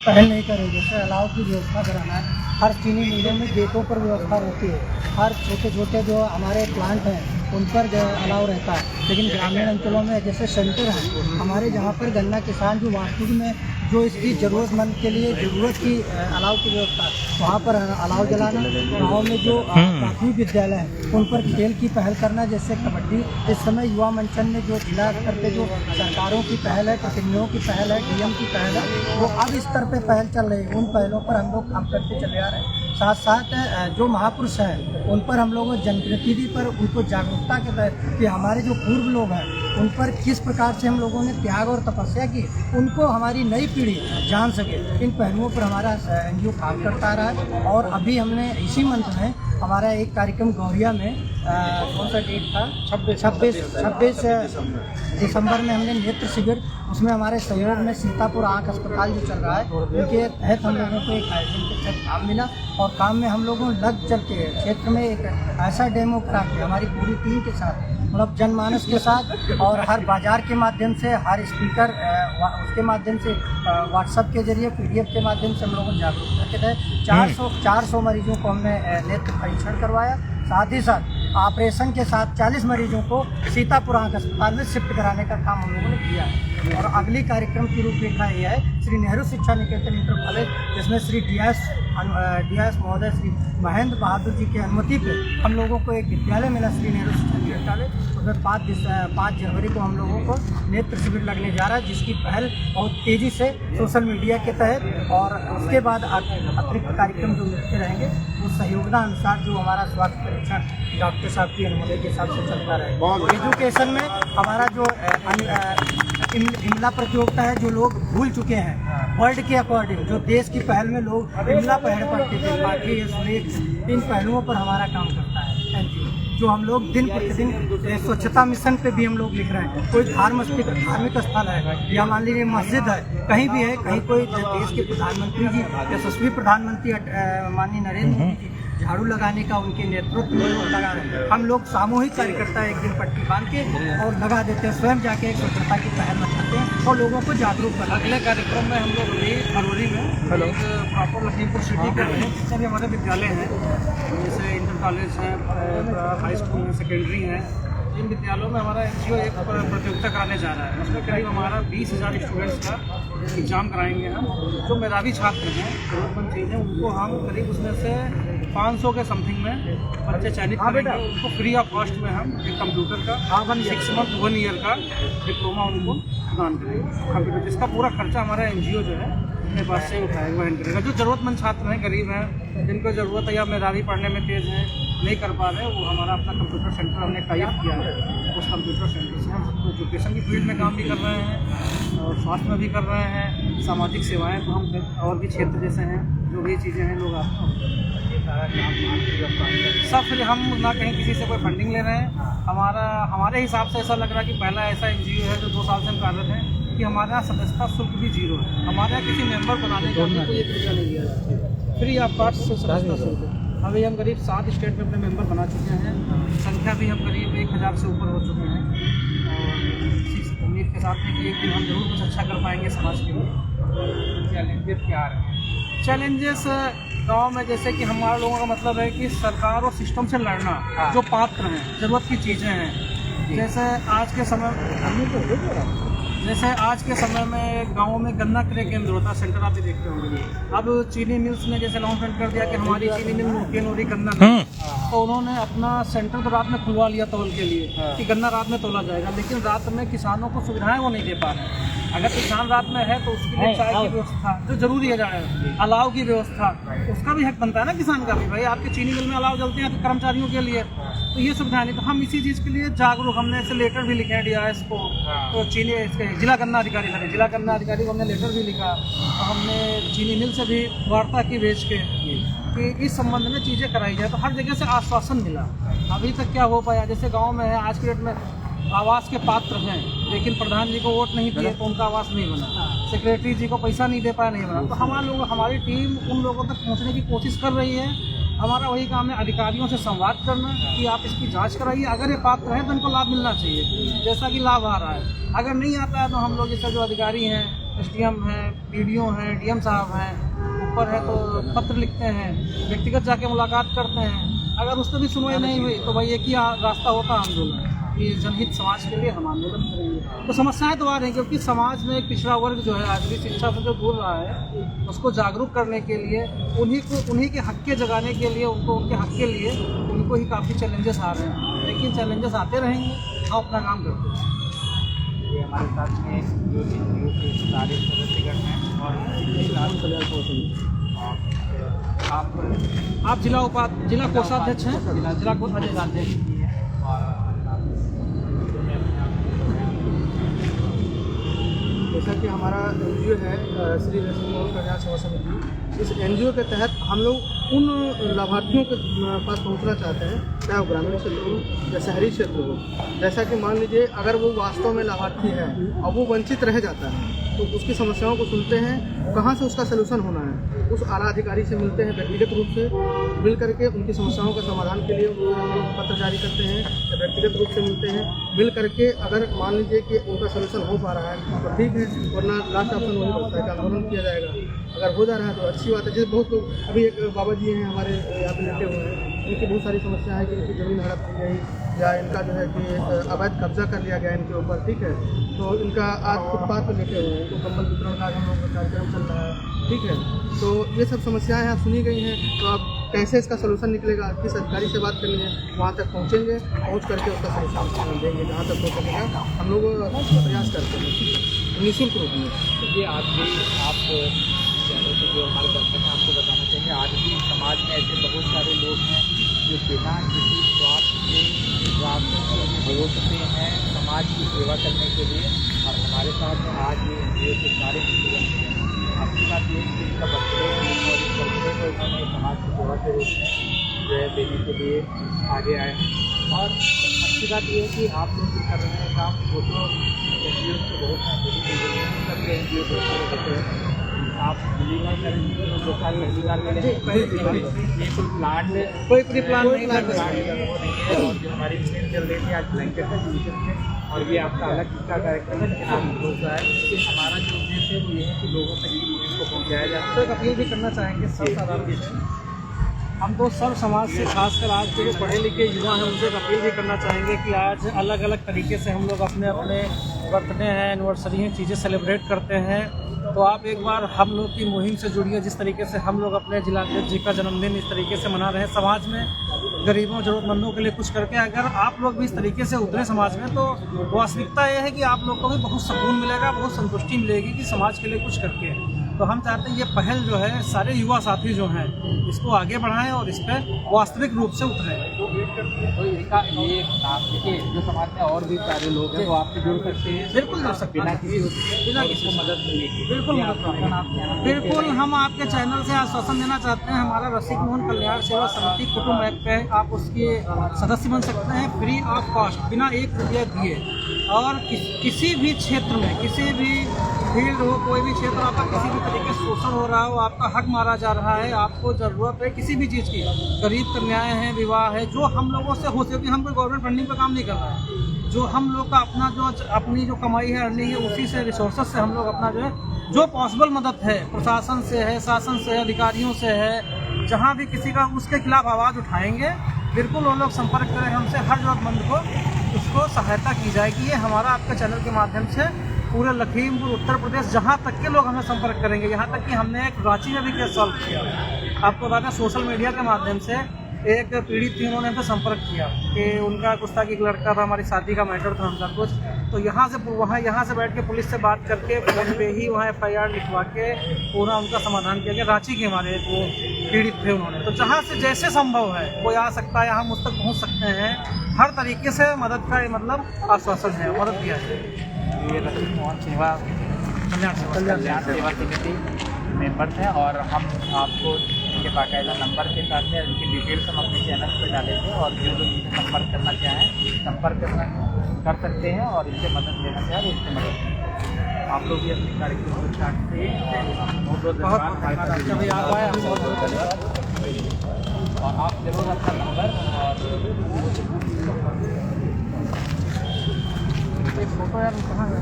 पहल नहीं करें। जैसे अलाव की व्यवस्था कराना है, हर चीनी मिलों में गेटों पर व्यवस्था रहती है, हर छोटे छोटे जो हमारे प्लांट हैं उन पर अलाव रहता है। लेकिन ग्रामीण अंचलों में जैसे सेंटर हैं हमारे, जहाँ पर गन्ना किसान जो वास्तविक में जो इसकी ज़रूरतमंद के लिए ज़रूरत की अलाव की व्यवस्था, वहाँ पर अलाव जलाना। गाँव में जो प्राथमिक विद्यालय हैं उन पर खेल की पहल करना, जैसे कबड्डी। इस समय युवा मंचन में जो जिला स्तर पे जो सरकारों की पहल है, प्रतिनिधियों की पहल है, डीएम की पहल है, वो अब स्तर पे पहल चल रही है। उन पहलों पर हम लोग काम करते चले आ रहे हैं। साथ साथ जो महापुरुष हैं उन पर हम लोग जनप्रतिनिधि पर उनको जागरूकता के तहत कि हमारे जो पूर्व लोग हैं उन पर किस प्रकार से हम लोगों ने त्याग और तपस्या की, उनको हमारी नई पीढ़ी जान सके। इन पहलुओं पर हमारा एनजीओ काम करता रहा है। और अभी हमने इसी मंथ में हमारा एक कार्यक्रम गौरिया में कौन सा डेट था, 26 दिसंबर में हमने नेत्र शिविर, उसमें हमारे सहयोग में सीतापुर आँख अस्पताल जो चल रहा है उनके तहत हम लोगों को एक आयोजन के तहत काम मिला। और काम में हम लोगों लग चल के क्षेत्र में एक ऐसा डेमो करा के हमारी पूरी टीम के साथ, मतलब जनमानस के साथ, और हर बाजार के माध्यम से, हर स्पीकर उसके माध्यम से, व्हाट्सएप के जरिए, पीडीएफ के माध्यम से हम लोगों को जागरूकता के तहत 400 मरीजों को हमने नेत्र परीक्षण करवाया। साथ ही साथ ऑपरेशन के साथ 40 मरीजों को सीतापुर आँख अस्पताल में शिफ्ट कराने का काम हम लोगों ने किया है। और अगली कार्यक्रम की रूपरेखा ये है, श्री नेहरू शिक्षा निकेतन इंटर कॉलेज, जिसमें श्री डीएस महोदय श्री महेंद्र बहादुर जी की अनुमति पे हम लोगों को एक विद्यालय मिला, श्री नेहरू शिक्षा निकेतन कॉलेज। उसमें 5 जनवरी को हम लोगों को नेत्र शिविर लगने जा रहा है, जिसकी पहल बहुत तेज़ी से सोशल मीडिया के तहत, और उसके बाद अतिरिक्त कार्यक्रम जो मिलते रहेंगे उस सहयोगता अनुसार जो हमारा स्वास्थ्य परीक्षण डॉक्टर साहब की अनुमति के हिसाब से चलता रहे। एजुकेशन में हमारा जो इमला प्रतियोगिता है, जो लोग भूल चुके हैं वर्ल्ड के अकॉर्डिंग, जो देश की पहल में लोग इमला पहल पढ़ते थे, पाठी सुरेख, इन पहलुओं पर हमारा काम करता है एनजीओ। जो हम लोग दिन प्रतिदिन स्वच्छता मिशन पे भी हम लोग लिख रहे हैं। कोई धार्मिक स्थल है या मान लीजिए मस्जिद है, कहीं भी है, कहीं कोई देश के प्रधानमंत्री जी, यशस्वी प्रधानमंत्री माननीय नरेंद्र मोदी जी झाड़ू लगाने का उनके नेतृत्व में लोग लगा रहे हैं। हम लोग सामूहिक कार्यकर्ता एक दिन पट्टी बांध के और लगा देते हैं, स्वयं जाके एक स्वच्छता की पहल मचाते हैं और लोगों को जागरूक करते हैं। अगले कार्यक्रम में हम लोग अभी फरवरी में प्रॉपर लखीमपुर सिटी के जितने भी हमारे विद्यालय हैं, जैसे इंटर कॉलेज हैं, हाई स्कूल हैं, सेकेंडरी हैं, इन विद्यालयों में हमारा एनजीओ एक प्रतियोगिता कराने जा रहा है। उसमें करीब हमारा 20,000 स्टूडेंट्स का एग्ज़ाम कराएंगे हम। जो मेधावी छात्र हैं, ज़रूरतमंद चीज़ है, उनको हम करीब उसमें से 500 के समथिंग में बच्चे चयनित करेंगे। उनको फ्री ऑफ कॉस्ट में हम एक कंप्यूटर का 6 मंथ 1 ईयर का डिप्लोमा उनको प्रदान करेंगे कंप्यूटर, जिसका पूरा खर्चा हमारा एनजीओ जो है अपने पास से उठाएगा, वहन करेगा। जो ज़रूरतमंद छात्र हैं, गरीब हैं, जिनको ज़रूरत है या मेधावी पढ़ने में तेज़ है, नहीं कर पा रहे, वो हमारा अपना कंप्यूटर सेंटर हमने टाई अप किया है। उस कंप्यूटर सेंटर से हम एजुकेशन की फील्ड में काम भी कर रहे हैं और स्वास्थ्य में भी कर रहे हैं, सामाजिक सेवाएं तो हम और भी क्षेत्र जैसे हैं, जो भी चीज़ें हैं लोग आते हैं सब। फिर हम ना कहीं किसी से कोई फंडिंग ले रहे हैं। हमारे हिसाब से ऐसा लग रहा है कि पहला ऐसा एनजीओ है जो 2 साल से हम कार्यरत हैं कि हमारे यहाँ सदस्यता शुल्क भी 0 है। हमारे यहाँ किसी मेंबर बनाने का कोई एक रुपया नहीं दिया जाता है, फ्री ऑफ कॉस्ट से सदस्यता शुल्क। अभी हम करीब 7 स्टेट में अपने मेंबर बना चुके हैं, संख्या भी हम करीब 1000 से ऊपर हो चुके हैं। और इसी उम्मीद के साथ है कि एक दिन हम जरूर कुछ अच्छा कर पाएंगे समाज के लिए। चैलेंजेस क्या आ रहे हैं? चैलेंजेस गाँव में जैसे कि हमारे लोगों का मतलब है कि सरकार और सिस्टम से लड़ना, जो पात्र हैं, ज़रूरत की चीज़ें हैं, जैसे आज के समय में गाँव में गन्ना क्रय केंद्र होता है, सेंटर आप भी देखते होंगे। अब चीनी मिल्स ने जैसे अनाउंसमेंट कर दिया कि हमारी चीनी मिल नोरी गन्ना नहीं, तो उन्होंने अपना सेंटर तो रात में खुलवा लिया तौल के लिए कि गन्ना रात में तोला जाएगा, लेकिन रात में किसानों को सुविधाएं वो नहीं दे पा रहे हैं। अगर किसान रात में है तो उसके लिए चाय की व्यवस्था जो जरूरी है, जाए अलाव की व्यवस्था, उसका भी हक बनता है ना किसान का भी। भाई आपके चीनी मिल में अलाव जलते हैं तो कर्मचारियों के लिए तो ये सुविधा नहीं, तो हम इसी चीज़ के लिए जागरूक, हमने ऐसे लेटर भी लिखे हैं डीआरएस को, तो चीनी इसके जिला गन्ना अधिकारी को हमने लेटर भी लिखा, और हमने चीनी मिल से भी वार्ता की भेज के कि इस संबंध में चीज़ें कराई जाए। तो हर जगह से आश्वासन मिला। अभी तक क्या हो पाया, जैसे गाँव में है, आज के डेट में आवास के पात्र हैं, लेकिन प्रधान जी को वोट नहीं दिए तो उनका आवास नहीं बना, सेक्रेटरी जी को पैसा नहीं दे पाया, नहीं बना। तो हमारी टीम उन लोगों तक पहुंचने की कोशिश कर रही है। हमारा वही काम है अधिकारियों से संवाद करना कि आप इसकी जांच कराइए, अगर ये पात्र हैं तो इनको लाभ मिलना चाहिए जैसा कि लाभ आ रहा है। अगर नहीं आता है तो हम लोग इसका जो अधिकारी हैं SDM हैं, BDO हैं, DM साहब हैं, ऊपर है तो पत्र लिखते हैं, व्यक्तिगत जाके मुलाकात करते हैं। अगर उसमें भी सुनवाई नहीं हुई तो भाई एक ही रास्ता होता आंदोलन, कि जनहित समाज के लिए हम आंदोलन करेंगे। तो समस्याएं तो आ रही हैं, क्योंकि समाज में एक पिछड़ा वर्ग जो है आज भी शिक्षा से जो दूर रहा है, उसको जागरूक करने के लिए, उन्हीं के हक के जगाने के लिए, उनके हक के लिए उनको ही काफ़ी चैलेंजेस आ रहे हैं। लेकिन चैलेंजेस आते रहेंगे, हम अपना काम करते हैं। ये हमारे साथ में जो NGO के सारे सदस्यगण हैं और आप जिला कोषाध्यक्ष हैं, जिला कोषाध्यक्ष। जैसा कि हमारा NGO है श्री वैष्णव मोहन कल्याण सेवा समिति, इस NGO के तहत हम लोग उन लाभार्थियों के पास पहुंचना चाहते हैं, चाहे वो ग्रामीण क्षेत्र हो या शहरी क्षेत्र हो। जैसा कि मान लीजिए अगर वो वास्तव में लाभार्थी है और वो वंचित रह जाता है, तो उसकी समस्याओं को सुनते हैं, कहाँ से उसका सलूशन होना है, उस आला अधिकारी से मिलते हैं, व्यक्तिगत रूप से मिल करके उनकी समस्याओं का समाधान के लिए पत्र जारी करते हैं, या व्यक्तिगत रूप से मिलते हैं, मिल करके अगर मान लीजिए कि उनका सलूशन हो पा रहा है तो ठीक है, वरना लास्ट ऑप्शन वही होता है कि आंदोलन किया जाएगा। अगर हो जा रहा है तो अच्छी बात है। जैसे बहुत लोग, अभी एक बाबा जी हैं हमारे यहाँ पे लेटे हुए हैं, इनकी बहुत सारी समस्या है कि इनकी ज़मीन हड़प की गई या इनका जो है कि अवैध कब्जा कर लिया गया इनके ऊपर, ठीक है। तो इनका आज फुटपाथ पर लेटे हुए हैं, तो कंबल वितरण का हम लोगों का कार्यक्रम चल रहा है, ठीक है। तो ये सब समस्याएं यहाँ सुनी गई हैं, तो अब कैसे इसका सलूशन निकलेगा, किस अधिकारी से बात करनी है, वहाँ तक पहुँचेंगे, पहुँच करके उसका सलूशन देंगे, जहाँ तक हो सकेगा हम लोग प्रयास करते हैं निःशुल्क रूप में। देखिए आप जो हमारे दर्शक हैं आपको बताना चाहेंगे, आज भी समाज में ऐसे बहुत सारे लोग हैं जो बिना किसी स्वार्थ के भरोसे हैं समाज की सेवा करने के लिए। और हमारे साथ आज ये NGO के सारे स्टूडेंट हैं। आपके साथ ये कि इनका बर्थडे और इस बर्थडे को इन्होंने समाज की सेवा के रूप में जो है देने के लिए आगे आए हैं। और अच्छी बात ये है कि आप लोग जो कर रहे हैं काम, वो तो NGO से बहुत सभी NGO से आप डिलीवर करेंगे तो 2 साल पहली बार मिले ये कोई प्लान नहीं है। और जो हमारी मीटिंग चल रही थी आज ब्लैंकेट है डिवीजन में, और ये आपका अलग किस्सा कार्यक्रम है, लेकिन आप भरोसा है कि हमारा जो उद्देश्य है वो ये है कि लोगों तक इस मुहिम को पहुँचाया जाए। तो एक अपील भी करना चाहेंगे हम तो सब समाज से, खासकर आज के जो पढ़े लिखे युवा हैं उनसे एक अपील भी करना चाहेंगे कि आज अलग अलग तरीके से हम लोग अपने बर्थडे हैं, एनिवर्सरी हैं, चीज़ें सेलिब्रेट करते हैं। तो आप एक बार हम लोग की मुहिम से जुड़िए, जिस तरीके से हम लोग अपने जिलाध्यक्ष जी का जन्मदिन इस तरीके से मना रहे हैं, समाज में गरीबों ज़रूरतमंदों के लिए कुछ करके अगर आप लोग भी इस तरीके से उतरे समाज में, तो वास्तविकता यह है कि आप लोग को भी बहुत सुकून मिलेगा, बहुत संतुष्टि मिलेगी कि समाज के लिए कुछ करके। तो हम चाहते हैं ये पहल जो है सारे युवा साथी जो हैं इसको आगे बढ़ाएं और इस पर वास्तविक रूप से उतरें। तो इसका ये आप देखिए, जो समाज में और भी सारे लोग हैं वो आपसे जुड़ सकते हैं, बिल्कुल जुड़ सकते हैं, बिना किसी मदद मिलेगी। बिल्कुल हम आपके चैनल से आश्वासन देना चाहते हैं, हमारा रसिक मोहन कल्याण सेवा समिति कुटुंब ऐप पे आप उसके सदस्य बन सकते हैं फ्री ऑफ कॉस्ट, बिना 1 रुपया दिए। और किसी भी क्षेत्र में, किसी भी फील्ड हो, कोई भी क्षेत्र आपका किसी भी तरीके से शोषण हो रहा हो, आपका हक मारा जा रहा है, आपको ज़रूरत है किसी भी चीज़ की, गरीब कन्याएं हैं, विवाह है, जो हम लोगों से हो सके, हम कोई गवर्नमेंट फंडिंग पे काम नहीं कर रहा है, जो हम लोग का अपनी जो कमाई है, अर्निंग है, उसी से रिसोर्सेज से हम लोग अपना जो पॉसिबल मदद है, प्रशासन से है, शासन से है, अधिकारियों से है, जहाँ भी किसी का उसके खिलाफ आवाज़ उठाएंगे, बिल्कुल वो लोग संपर्क करें हमसे, हर ज़रूरतमंद को उसको सहायता की जाएगी। ये हमारा आपके चैनल के माध्यम से पूरे लखीमपुर उत्तर प्रदेश जहाँ तक के लोग हमें संपर्क करेंगे, यहाँ तक कि हमने एक रांची में भी केस सॉल्व किया। आपको बता दें सोशल मीडिया के माध्यम से एक पीड़ित थी, उन्होंने हमसे संपर्क किया कि उनका गुस्ताखी एक लड़का था, हमारी शादी का मैटर था उनका कुछ, तो यहाँ से बैठ के पुलिस से बात करके फ़ोन पे ही वहाँ FIR लिखवा के पूरा उनका समाधान किया गया। रांची के हमारे वो पीड़ित थे, उन्होंने तो जहाँ से जैसे संभव है कोई आ सकता है, हम उस तक पहुँच सकते हैं, हर तरीके से मदद का मतलब आश्वासन है, मदद किया जाए। ये रसिक मोहन सेवा कल्याण सेवा समिति मेंबर्स हैं, और हम आपको इनके बाकायदा नंबर के साथ में इनकी डिटेल्स हम अपने चैनल पर डालेंगे, और जो लोग इनसे संपर्क करना चाहें संपर्क कर सकते हैं, और इनसे मदद लेना चाहें उससे मदद करें। आप लोग भी अपने कार्यक्रम को स्टार्ट करिए। बहुत धन्यवाद, और आप जरूर अपना नंबर और फोटो यार कहाँ है?